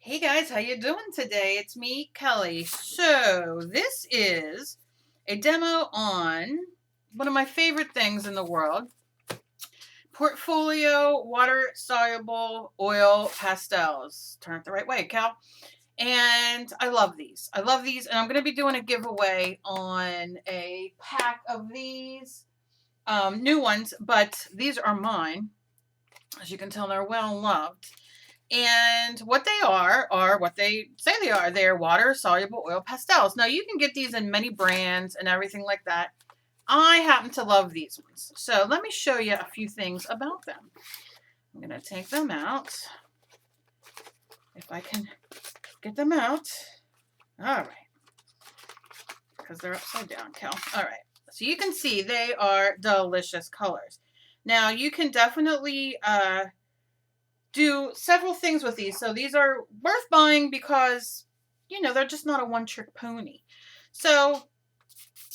Hey guys, how you doing today? It's me, Kelly. So this is a demo on one of my favorite things in the world, Portfolio Water Soluble Oil Pastels. Turn it the right way, Cal. And I love these. I love these, and I'm going to be doing a giveaway on a pack of these new ones, but these are mine. As you can tell, they're well loved. And what they are what they say they are. They're water-soluble oil pastels. Now, you can get these in many brands and everything like that. I happen to love these ones. So let me show you a few things about them. I'm going to take them out. If I can get them out. All right. Because they're upside down, Cal. All right. So you can see they are delicious colors. Now, you can definitely do several things with these. So these are worth buying because, you know, they're just not a one-trick pony. So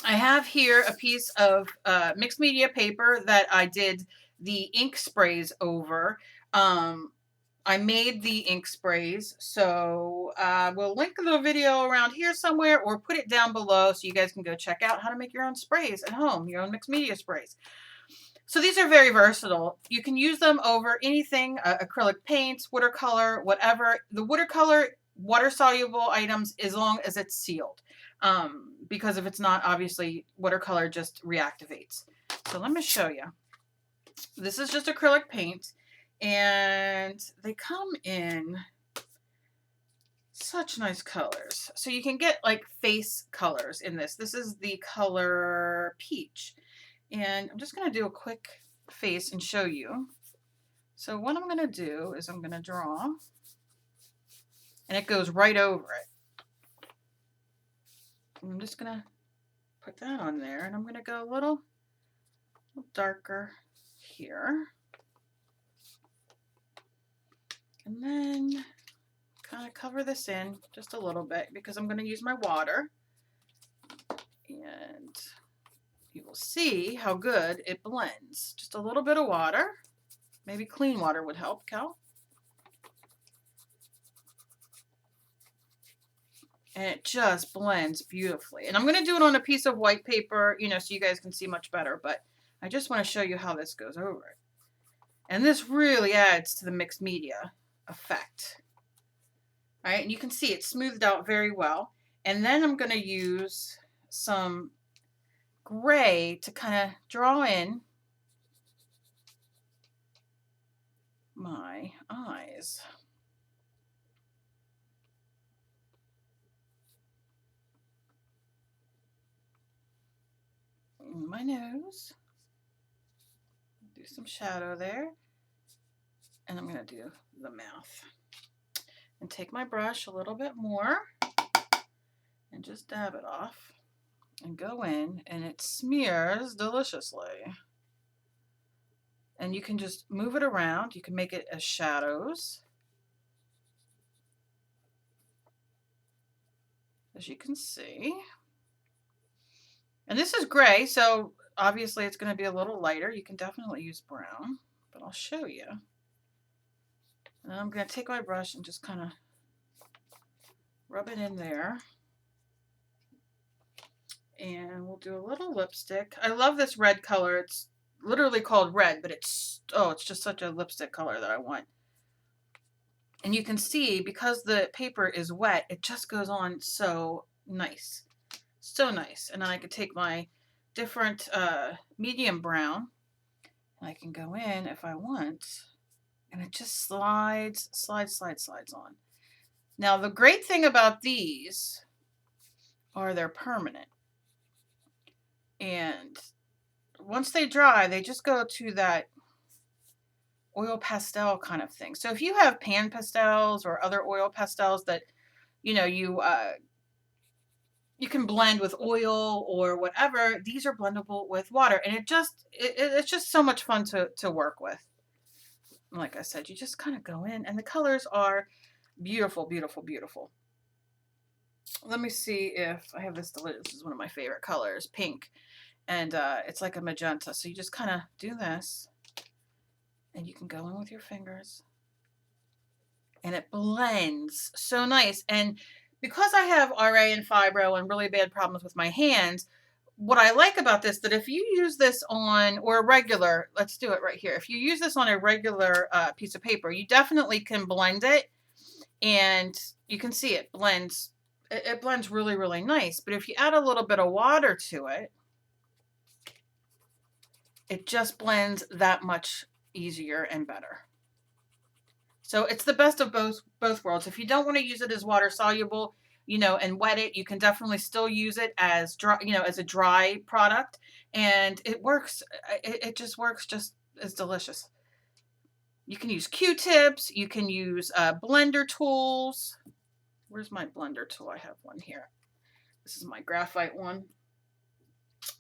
I have here a piece of mixed media paper that I did the ink sprays over. I made the ink sprays, so we'll link the video around here somewhere or put it down below so you guys can go check out how to make your own sprays at home, your own mixed media sprays. So these are very versatile. You can use them over anything, acrylic paints, watercolor, whatever. The watercolor, water-soluble items, as long as it's sealed. Because if it's not, obviously, watercolor just reactivates. So let me show you. This is just acrylic paint, and they come in such nice colors. So you can get like face colors in this. This is the color Peach. And I'm just going to do a quick face and show you. So what I'm going to do is I'm going to draw, and it goes right over it. I'm just going to put that on there, and I'm going to go a little darker here. And then kind of cover this in just a little bit because I'm going to use my water. And you will see how good it blends. Just a little bit of water. Maybe clean water would help, Cal. And it just blends beautifully. And I'm going to do it on a piece of white paper, you know, so you guys can see much better. But I just want to show you how this goes over it. And this really adds to the mixed media effect. All right, and you can see it's smoothed out very well. And then I'm going to use some gray to kind of draw in my eyes. My nose. Do some shadow there. And I'm going to do the mouth. And take my brush a little bit more and just dab it off and go in, and it smears deliciously. And you can just move it around. You can make it as shadows, as you can see. And this is gray, so obviously it's going to be a little lighter. You can definitely use brown, but I'll show you. And I'm going to take my brush and just kind of rub it in there. And we'll do a little lipstick. I love this red color. It's literally called red, but it's just such a lipstick color that I want. And you can see, because the paper is wet, it just goes on so nice. So nice. And then I could take my different medium brown, and I can go in if I want, and it just slides on. Now, the great thing about these are they're permanent. And once they dry, they just go to that oil pastel kind of thing. So if you have pan pastels or other oil pastels that, you know, you can blend with oil or whatever, these are blendable with water. And it's just so much fun to work with. Like I said, you just kind of go in, and the colors are beautiful, beautiful, beautiful. Let me see if I have this. This is one of my favorite colors, pink. And it's like a magenta. So you just kind of do this, and you can go in with your fingers and it blends so nice. And because I have RA and fibro and really bad problems with my hands, what I like about this, that if you use this on, or a regular, let's do it right here. If you use this on a regular piece of paper, you definitely can blend it, and you can see it blends. It blends really, really nice. But if you add a little bit of water to it, it just blends that much easier and better. So it's the best of both worlds. If you don't want to use it as water soluble, you know, and wet it, you can definitely still use it as dry, you know, as a dry product, and it works. It just works just as delicious. You can use Q-tips. You can use blender tools. Where's my blender tool? I have one here. This is my graphite one,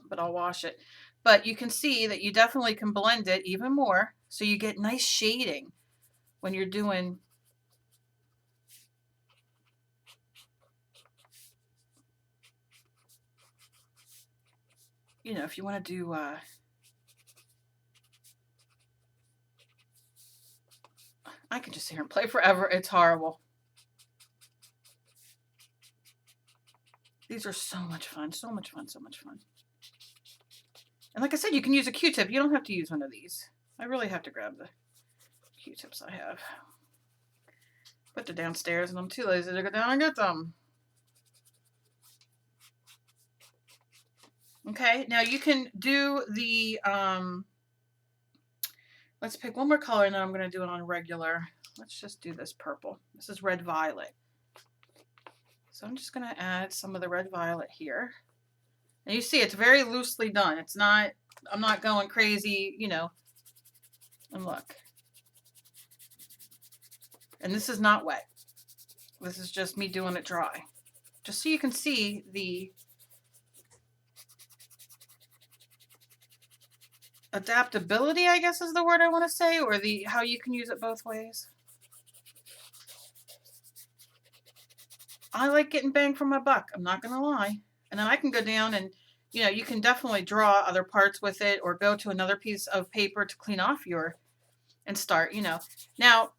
but I'll wash it. But you can see that you definitely can blend it even more, so you get nice shading when you're doing, you know, if you want to do, I can just sit here and play forever. It's horrible. These are so much fun, so much fun, so much fun. And like I said, you can use a Q-tip. You don't have to use one of these. I really have to grab the Q-tips I have. But they're downstairs and I'm too lazy to go down and get them. Okay, now you can do the, let's pick one more color and then I'm going to do it on regular. Let's just do this purple. This is red violet. So I'm just going to add some of the red violet here. And you see it's very loosely done. It's not, I'm not going crazy, you know. And look. And this is not wet. This is just me doing it dry. Just so you can see the adaptability, I guess is the word I want to say, or the how you can use it both ways. I like getting bang for my buck. I'm not going to lie. And then I can go down and, you know, you can definitely draw other parts with it or go to another piece of paper to clean off your, and start, you know. Now,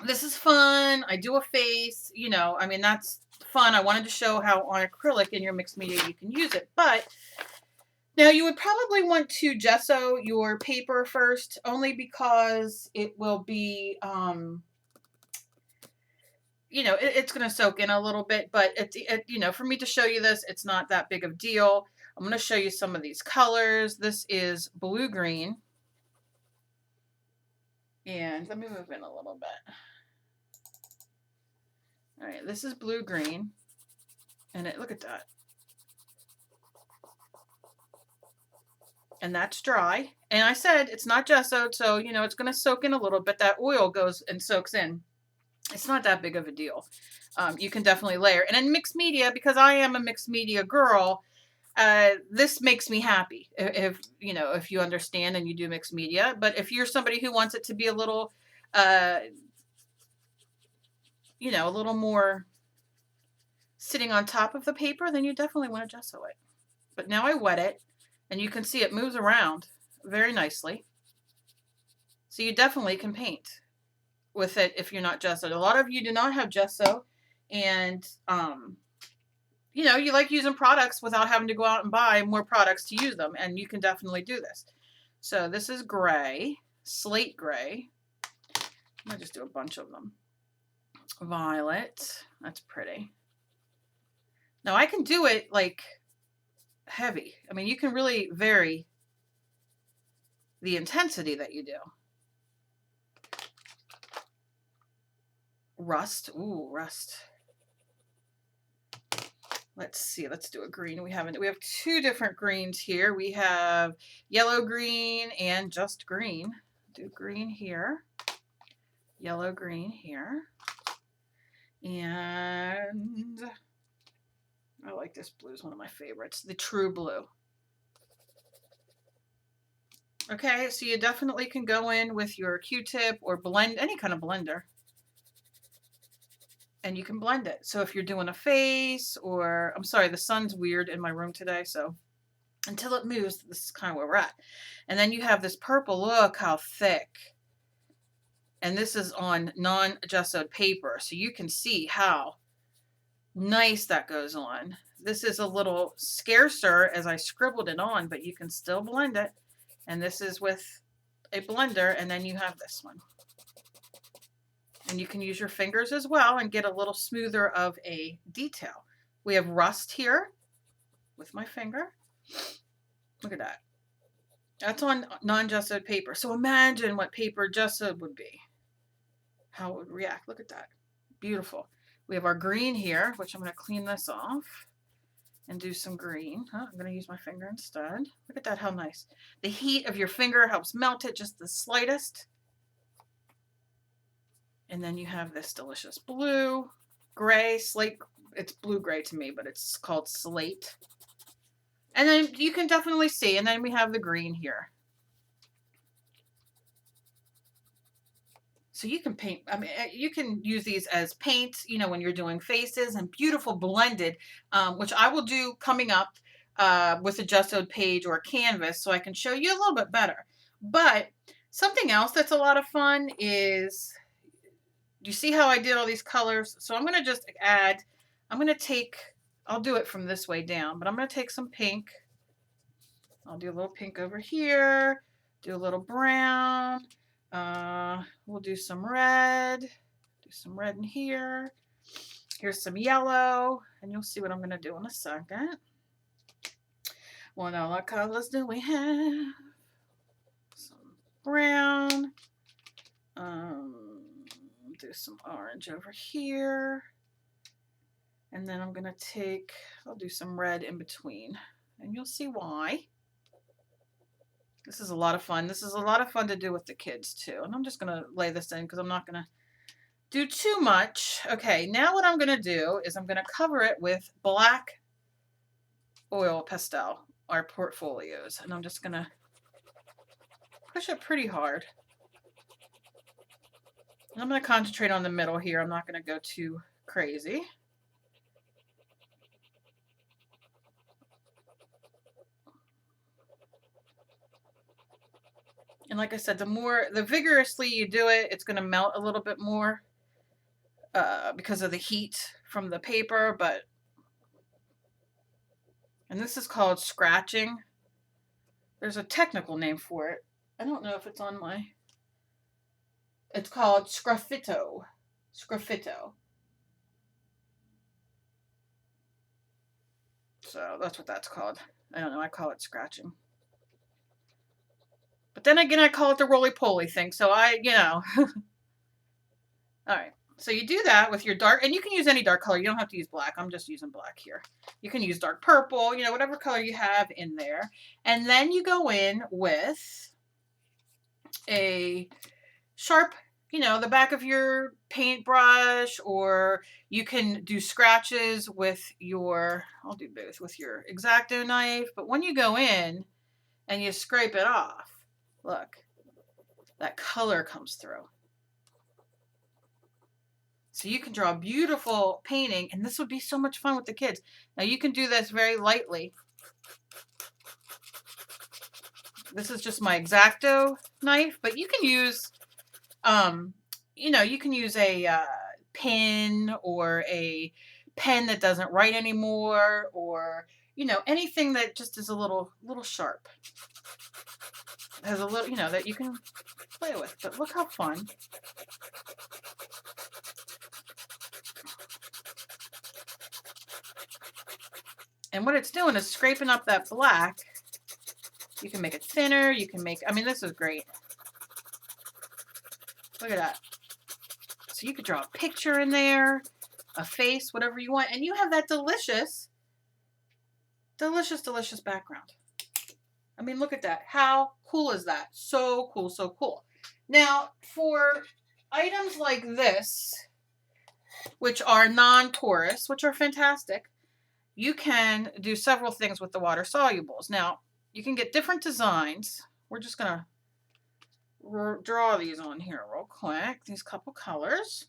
this is fun. I do a face, you know, I mean, that's fun. I wanted to show how on acrylic in your mixed media you can use it. But now you would probably want to gesso your paper first, only because it will be, you know, it's going to soak in a little bit, but you know, for me to show you this, it's not that big of a deal. I'm going to show you some of these colors. This is blue green. And let me move in a little bit. All right, this is blue green. And look at that. And that's dry. And I said it's not gessoed, so, you know, it's going to soak in a little bit. That oil goes and soaks in. It's not that big of a deal. You can definitely layer. And in mixed media, because I am a mixed media girl, this makes me happy if you know, if you understand and you do mixed media. But if you're somebody who wants it to be a little, you know, a little more sitting on top of the paper, then you definitely want to gesso it. But now I wet it, and you can see it moves around very nicely. So you definitely can paint with it if you're not gessoed. A lot of you do not have gesso, and you know, you like using products without having to go out and buy more products to use them, and you can definitely do this. So this is gray, slate gray. I might just do a bunch of them. Violet, that's pretty. Now I can do it like heavy. I mean, you can really vary the intensity that you do. Rust, ooh, rust. Let's see, let's do a green. We have two different greens here. We have yellow green and just green. Do green here, yellow green here. And I like this blue, is one of my favorites, the true blue. Okay, so you definitely can go in with your Q-tip or blend, any kind of blender, and you can blend it. So if you're doing a face, or, I'm sorry, the sun's weird in my room today, so until it moves, this is kind of where we're at. And then you have this purple, look how thick. And this is on non-gessoed paper, so you can see how nice that goes on. This is a little scarcer as I scribbled it on, but you can still blend it. And this is with a blender, and then you have this one. And you can use your fingers as well and get a little smoother of a detail. We have rust here with my finger. Look at that. That's on non-gessoed paper. So imagine what paper gessoed would be. How it would react. Look at that. Beautiful. We have our green here, which I'm going to clean this off and do some green. I'm going to use my finger instead. Look at that, how nice. The heat of your finger helps melt it just the slightest. And then you have this delicious blue, gray, slate. It's blue-gray to me, but it's called slate. And then you can definitely see, and then we have the green here. So you can paint, I mean, you can use these as paint, you know, when you're doing faces, and beautiful blended, which I will do coming up with a gessoed page or canvas so I can show you a little bit better. But something else that's a lot of fun is, do you see how I did all these colors? So I'm going to just add, I'm going to take, I'll do it from this way down, but I'm going to take some pink. I'll do a little pink over here, do a little brown. We'll do some red, in here. Here's some yellow, and you'll see what I'm going to do in a second. What other colors do we have? Some brown. Do some orange over here. And then I'm going to take, I'll do some red in between, and you'll see why. This is a lot of fun. This is a lot of fun to do with the kids too. And I'm just going to lay this in because I'm not going to do too much. Okay, now what I'm going to do is I'm going to cover it with black oil pastel, our portfolios. And I'm just going to push it pretty hard. And I'm going to concentrate on the middle here. I'm not going to go too crazy. And like I said, the vigorously you do it, it's going to melt a little bit more because of the heat from the paper. And this is called scratching. There's a technical name for it. I don't know if it's on my... It's called sgraffito. Sgraffito. So that's what that's called. I don't know. I call it scratching. But then again, I call it the roly-poly thing. So you know. All right. So you do that with your dark, and you can use any dark color. You don't have to use black. I'm just using black here. You can use dark purple, you know, whatever color you have in there. And then you go in with a sharp, you know, the back of your paintbrush, or you can do scratches with your, I'll do both, with your X-Acto knife. But when you go in and you scrape it off, look, that color comes through. So you can draw a beautiful painting, and this would be so much fun with the kids. Now you can do this very lightly. This is just my X-Acto knife, but you can use, you know, you can use a pin or a pen that doesn't write anymore, or, you know, anything that just is a little sharp. It has a little, you know, that you can play with. But look how fun. And what it's doing is scraping up that black. You can make it thinner. You can make, I mean, this is great. Look at that. So you could draw a picture in there, a face, whatever you want. And you have that delicious, delicious, delicious background. I mean, look at that. How cool is that? So cool, so cool. Now, for items like this, which are non-porous, which are fantastic, you can do several things with the water solubles. Now, you can get different designs. We're just going to draw these on here real quick, these couple colors.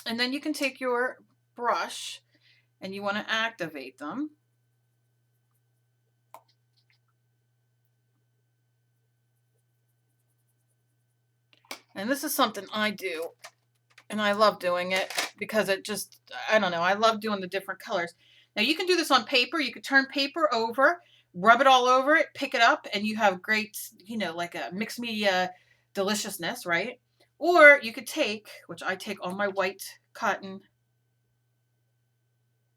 And then you can take your brush and you want to activate them. And this is something I do, and I love doing it because it just, I don't know, I love doing the different colors. Now you can do this on paper. You could turn paper over, rub it all over it, pick it up, and you have great, you know, like a mixed media deliciousness, right? Or you could take, which I take on my white cotton,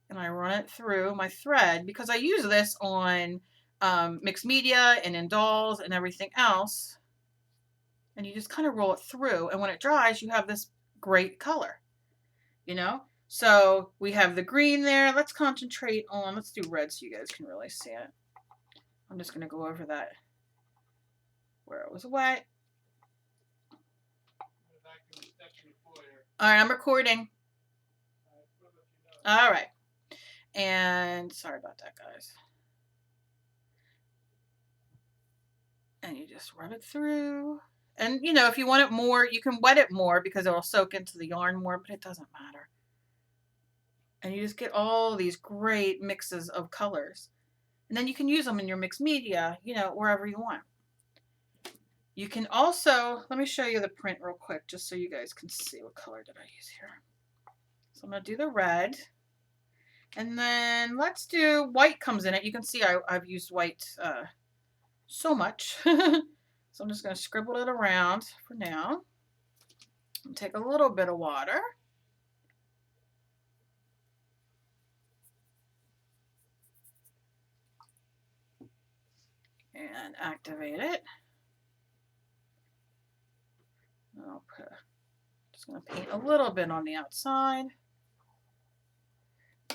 and I run it through my thread because I use this on mixed media and in dolls and everything else. And you just kind of roll it through, and when it dries, you have this great color, you know? So we have the green there. Let's concentrate on, let's do red so you guys can really see it. I'm just going to go over that where it was wet. All right, I'm recording. All right. And sorry about that, guys. And you just rub it through. And, you know, if you want it more, you can wet it more because it will soak into the yarn more, but it doesn't matter. And you just get all these great mixes of colors. And then you can use them in your mixed media, you know, wherever you want. You can also, let me show you the print real quick, just so you guys can see what color did I use here. So I'm going to do the red. And then let's do, white comes in it. You can see I've used white so much. So I'm just going to scribble it around for now. And take a little bit of water. And activate it. Okay. Just going to paint a little bit on the outside.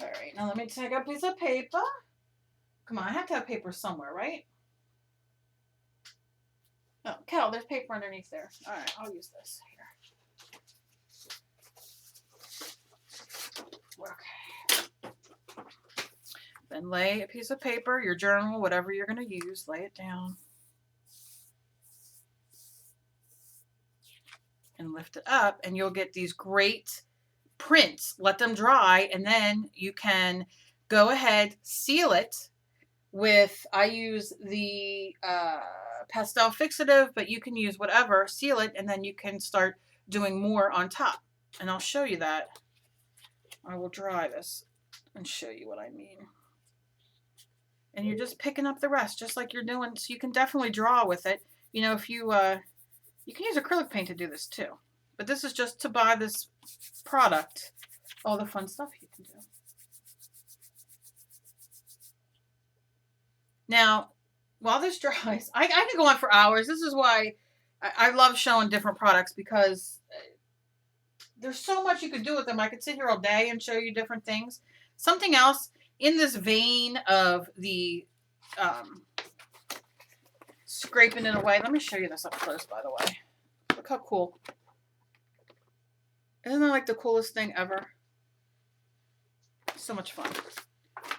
All right, now let me take a piece of paper. Come on, I have to have paper somewhere, right? Oh, Kel, there's paper underneath there. All right, I'll use this here. Okay. Then lay a piece of paper, your journal, whatever you're going to use, lay it down. And lift it up, and you'll get these great prints. Let them dry, and then you can go ahead, seal it with, I use the pastel fixative, but you can use whatever, seal it, and then you can start doing more on top. And I'll show you that. I will dry this and show you what I mean. And you're just picking up the rest, just like you're doing, so you can definitely draw with it. You know, if you, you can use acrylic paint to do this too. But this is just to buy this product, all the fun stuff you can do. Now, while this dries, I can go on for hours. This is why I love showing different products, because there's so much you could do with them. I could sit here all day and show you different things. Something else in this vein of the scraping it away. Let me show you this up close, by the way. Look how cool. Isn't that like the coolest thing ever? So much fun.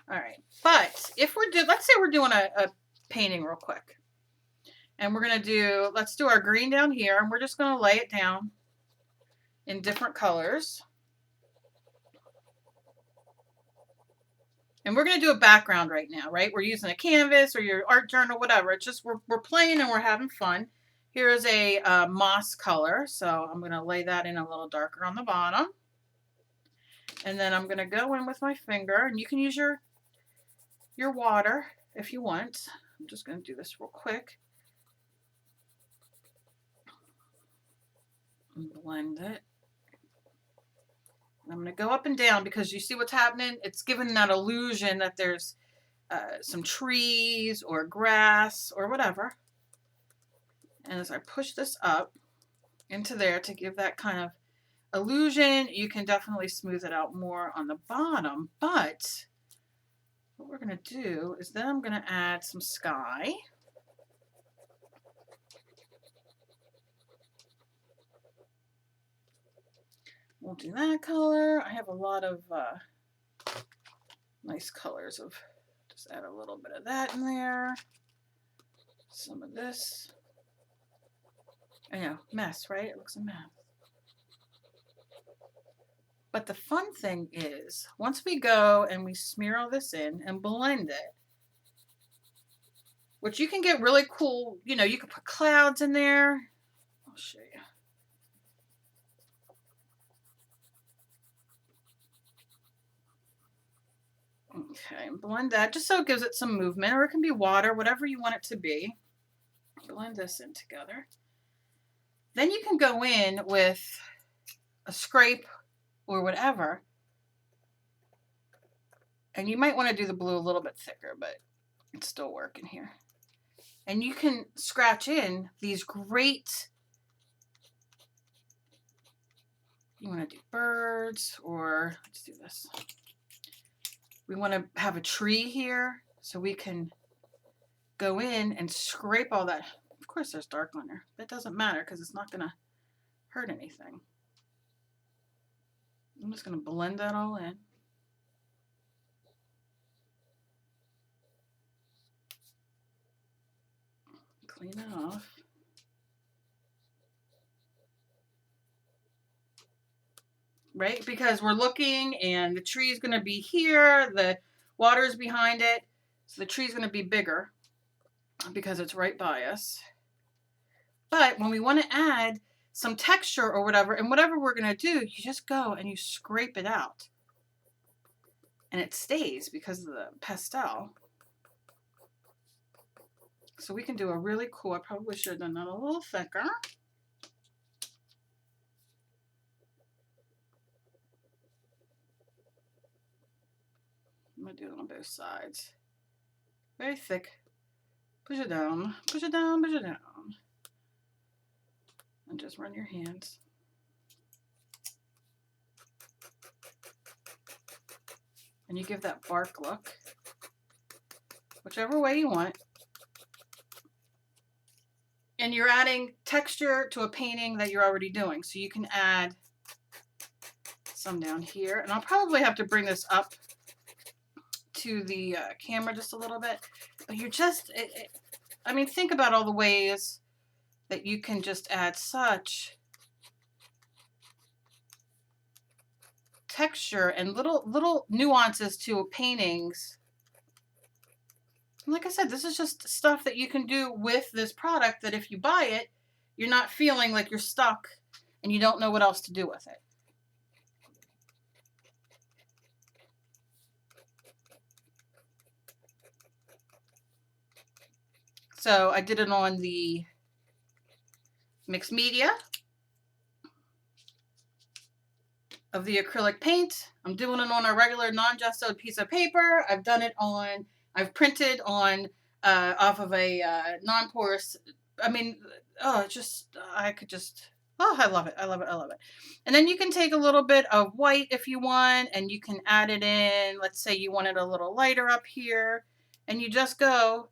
All right. But if we're doing, let's say we're doing a painting real quick. And we're going to do, let's do our green down here. And we're just going to lay it down in different colors. And we're going to do a background right now, right? We're using a canvas or your art journal, whatever. It's just, we're playing and we're having fun. Here is a moss color, so I'm going to lay that in a little darker on the bottom. And then I'm going to go in with my finger, and you can use your water if you want. I'm just going to do this real quick. And blend it. I'm going to go up and down because you see what's happening? It's giving that illusion that there's some trees or grass or whatever. And as I push this up into there to give that kind of illusion, you can definitely smooth it out more on the bottom. But what we're going to do is then I'm going to add some sky. We'll do that color. I have a lot of nice colors of, just add a little bit of that in there. Some of this. I know, mess, right? It looks a mess. But the fun thing is, once we go and we smear all this in and blend it, which you can get really cool, you know, you can put clouds in there. I'll show you. Okay, blend that just so it gives it some movement, or it can be water, whatever you want it to be. Blend this in together. Then you can go in with a scrape or whatever. And you might want to do the blue a little bit thicker, but it's still working here. And you can scratch in these great, you want to do birds, or let's do this. We want to have a tree here, so we can go in and scrape all that. Of course there's dark on there. That doesn't matter because it's not going to hurt anything. I'm just going to blend that all in. Clean it off. Right? Because we're looking and the tree is going to be here, the water is behind it, so the tree is going to be bigger because it's right by us. But when we want to add some texture or whatever, and whatever we're going to do, you just go and you scrape it out. And it stays because of the pastel. So we can do a really cool, I probably should have done that a little thicker. I'm going to do it on both sides. Very thick. Push it down, push it down, push it down. And just run your hands. And you give that bark look, whichever way you want. And you're adding texture to a painting that you're already doing. So you can add some down here. And I'll probably have to bring this up to the camera just a little bit. But you're just, I mean, think about all the ways that you can just add such texture and little nuances to paintings. And like I said, this is just stuff that you can do with this product that if you buy it, you're not feeling like you're stuck and you don't know what else to do with it. So I did it on the mixed media of the acrylic paint. I'm doing it on a regular non-gessoed piece of paper. I've done it on, I've printed on off of a non-porous, I mean, oh, just, I could just, oh, I love it. I love it. I love it. And then you can take a little bit of white if you want, and you can add it in. Let's say you want it a little lighter up here, and you just go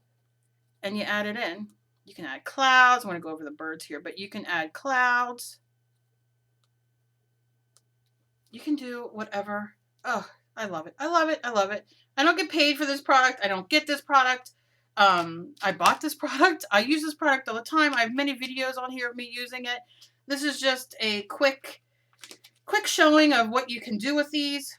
and you add it in. You can add clouds. I want to go over the birds here, but you can add clouds. You can do whatever. Oh, I love it. I love it. I love it. I don't get paid for this product. I don't get this product. I bought this product. I use this product all the time. I have many videos on here of me using it. This is just a quick showing of what you can do with these.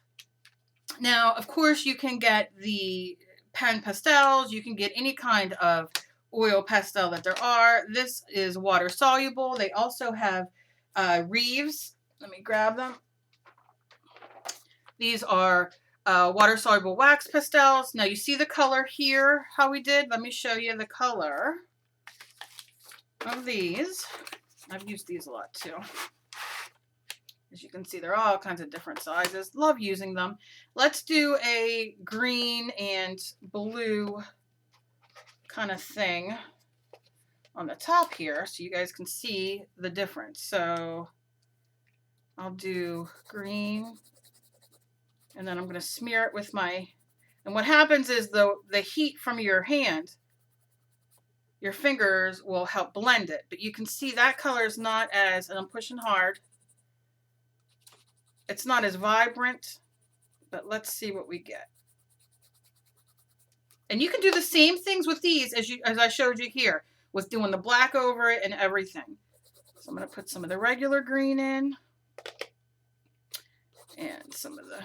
Now, of course, you can get the pen pastels. You can get any kind of oil pastel that there are. This is water soluble. They also have Reeves. Let me grab them. These are water soluble wax pastels. Now you see the color here, how we did. Let me show you the color of these. I've used these a lot too. As you can see, they're all kinds of different sizes. Love using them. Let's do a green and blue kind of thing on the top here so you guys can see the difference. So I'll do green, and then I'm going to smear it with my, and what happens is the heat from your hand, your fingers will help blend it. But you can see that color is not as, and I'm pushing hard, it's not as vibrant, but let's see what we get. And you can do the same things with these as I showed you here, with doing the black over it and everything. So I'm going to put some of the regular green in, and some of the,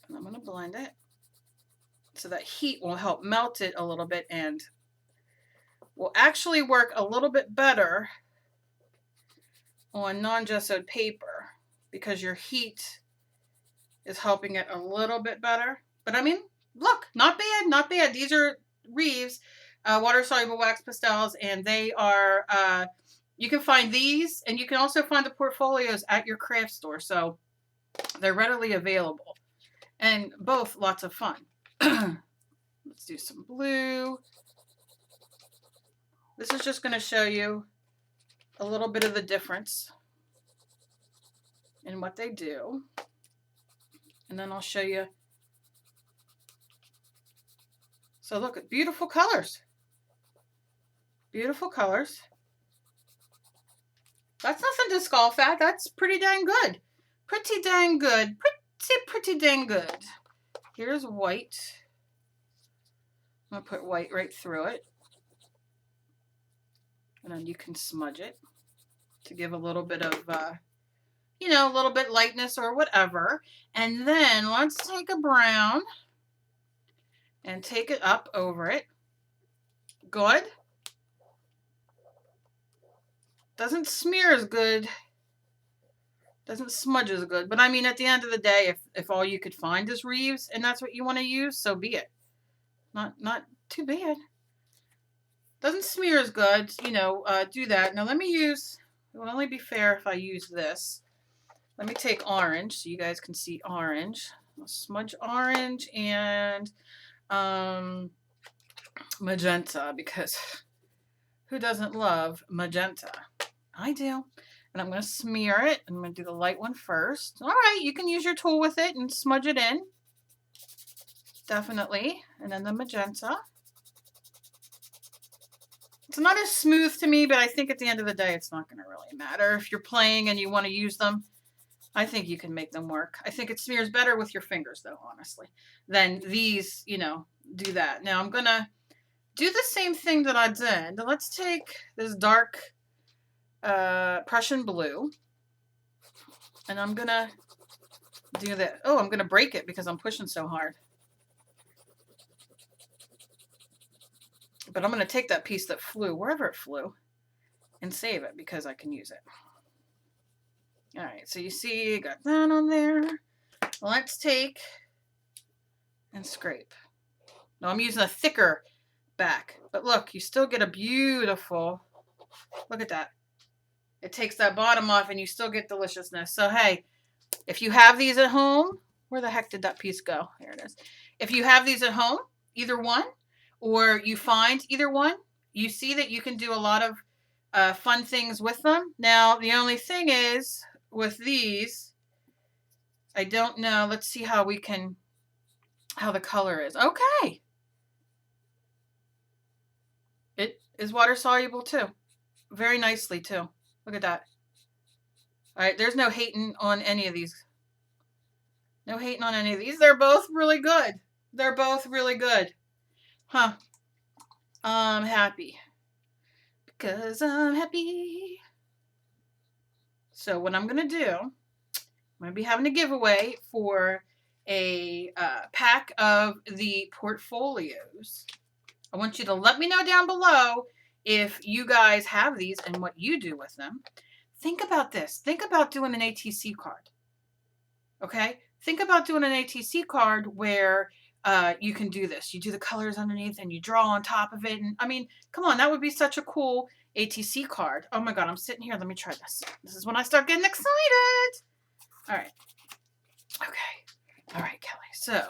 and I'm going to blend it so that heat will help melt it a little bit and will actually work a little bit better on non-gessoed paper because your heat is helping it a little bit better. But I mean, look, not bad, not bad. These are Reeves water-soluble wax pastels, and they are, you can find these, and you can also find the portfolios at your craft store. So they're readily available, and both lots of fun. Let's do some blue. This is just going to show you a little bit of the difference in what they do. And then I'll show you. So look at beautiful colors. Beautiful colors. That's nothing to scoff at. That's pretty dang good. Pretty dang good. Pretty dang good. Here's white. I'm going to put white right through it. And then you can smudge it to give a little bit of, you know, a little bit lightness or whatever. And then let's take a brown and take it up over it. Good. Doesn't smear as good. Doesn't smudge as good. But I mean, at the end of the day, if all you could find is Reeves and that's what you want to use, so be it. Not too bad. Doesn't smear as good, you know, do that. Now let me use, it will only be fair if I use this. Let me take orange so you guys can see orange. I'll smudge orange and magenta, because who doesn't love magenta? I do. And I'm going to smear it. I'm going to do the light one first. All right, you can use your tool with it and smudge it in. Definitely. And then the magenta. It's not as smooth to me, but I think at the end of the day, it's not going to really matter. If you're playing and you want to use them, I think you can make them work. I think it smears better with your fingers, though, honestly, than these, you know, do that. Now I'm going to do the same thing that I did. Let's take this dark Prussian blue, and I'm going to do that. Oh, I'm going to break it because I'm pushing so hard. But I'm going to take that piece that flew, wherever it flew, and save it because I can use it. All right, so you see, got that on there. Let's take and scrape. Now I'm using a thicker back, but look, you still get a beautiful, look at that. It takes that bottom off and you still get deliciousness. So hey, if you have these at home, where the heck did that piece go? Here it is. If you have these at home, either one, or you find either one, you see that you can do a lot of fun things with them. Now, the only thing is, with these, I don't know. Let's see how we can, how the color is. Okay. It is water soluble too. Very nicely too. Look at that. All right, there's no hating on any of these. No hating on any of these. They're both really good. They're both really good. Huh. I'm happy. Because I'm happy. So what I'm going to do, I'm going to be having a giveaway for a pack of the portfolios. I want you to let me know down below if you guys have these and what you do with them. Think about this. Think about doing an ATC card. Okay? Think about doing an ATC card where you can do this. You do the colors underneath and you draw on top of it. And I mean, come on, that would be such a cool ATC card. Oh my God, I'm sitting here. Let me try this. This is when I start getting excited. All right. Okay. All right, Kelly. So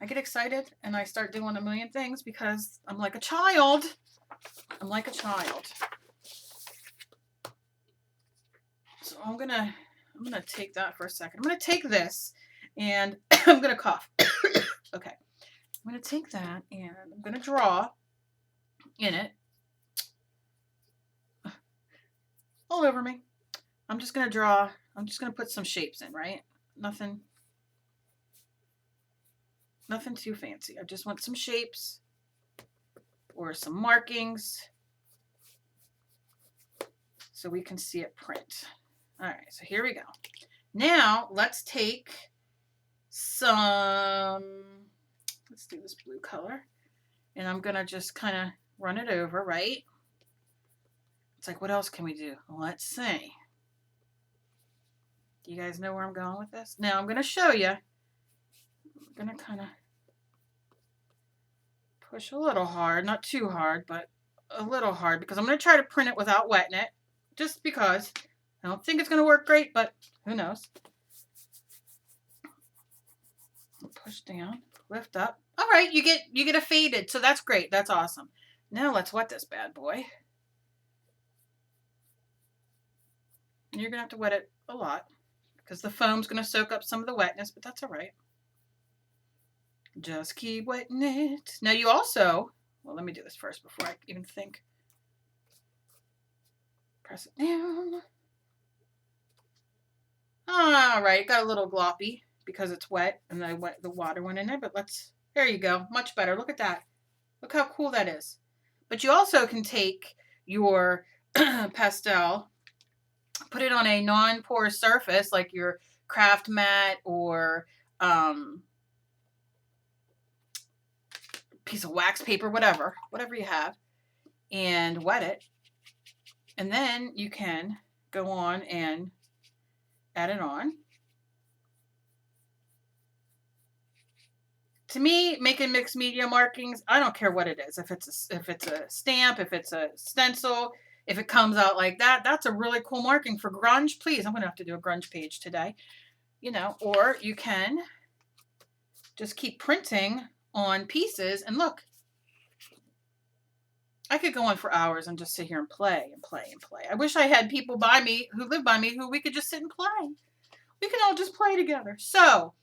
I get excited and I start doing a million things because I'm like a child. I'm like a child. So I'm gonna take that for a second. I'm gonna take this and I'm gonna cough. Okay. I'm gonna take that and I'm gonna draw in it. All over me. I'm just gonna draw. I'm just gonna put some shapes in, right? Nothing too fancy. I just want some shapes or some markings so we can see it print. All right, so here we go. Now let's take some, let's do this blue color, and I'm gonna just kind of run it over, right? It's like, what else can we do? Let's see. You guys know where I'm going with this? Now I'm going to show you. I'm going to kind of push a little hard, not too hard, but a little hard, because I'm going to try to print it without wetting it, just because. I don't think it's going to work great, but who knows. Push down, lift up. All right, you get a faded, so that's great. That's awesome. Now let's wet this bad boy. You're going to have to wet it a lot, because the foam's going to soak up some of the wetness, but that's all right. Just keep wetting it. Now you also, well, let me do this first before I even think. Press it down. All right, got a little gloppy because it's wet and the water went in there, but there you go. Much better. Look at that. Look how cool that is. But you also can take your pastel, put it on a non-porous surface like your craft mat or piece of wax paper, whatever you have, and wet it. And then you can go on and add it on. To me, making mixed media markings, I don't care what it is. If it's a stamp, if it's a stencil, if it comes out like that, that's a really cool marking for grunge. Please, I'm going to have to do a grunge page today. You know, or you can just keep printing on pieces, and look, I could go on for hours and just sit here and play and play and play. I wish I had people by me who live by me who we could just sit and play. We can all just play together. So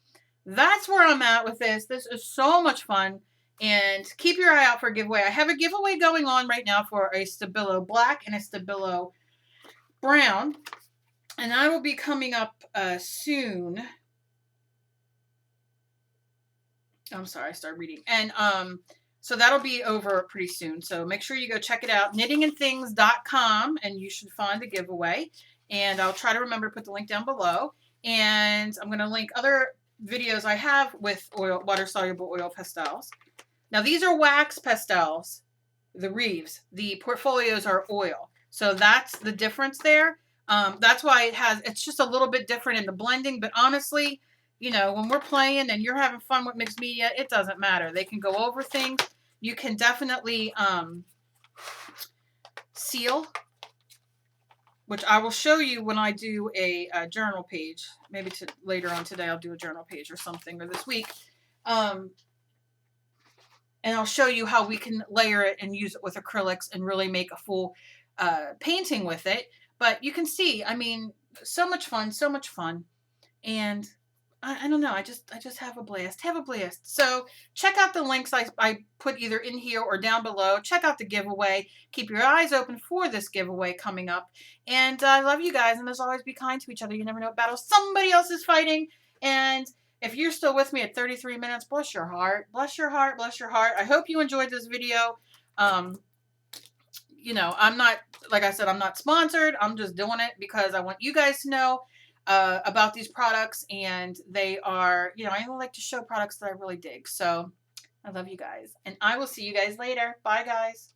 that's where I'm at with this. This is so much fun. And keep your eye out for a giveaway. I have a giveaway going on right now for a Stabilo Black and a Stabilo Brown. And I will be coming up soon. I'm sorry, I started reading. And so that'll be over pretty soon. So make sure you go check it out. knittingnthings.com, and you should find the giveaway. And I'll try to remember to put the link down below. And I'm going to link other videos I have with water-soluble oil pastels. Now, these are wax pastels, the Reeves. The portfolios are oil. So that's the difference there. That's why it's just a little bit different in the blending. But honestly, you know, when we're playing and you're having fun with mixed media, it doesn't matter. They can go over things. You can definitely seal, which I will show you when I do a journal page. Maybe later on today I'll do a journal page or something, or this week. And I'll show you how we can layer it and use it with acrylics and really make a full painting with it. But you can see, I mean, so much fun, so much fun. And I don't know, I just have a blast. Have a blast. So check out the links I put either in here or down below. Check out the giveaway. Keep your eyes open for this giveaway coming up. And I love you guys. And as always, be kind to each other. You never know what battle somebody else is fighting. And if you're still with me at 33 minutes, bless your heart. Bless your heart. Bless your heart. I hope you enjoyed this video. You know, I'm not, like I said, I'm not sponsored. I'm just doing it because I want you guys to know about these products, and they are, you know, I like to show products that I really dig. So I love you guys, and I will see you guys later. Bye, guys.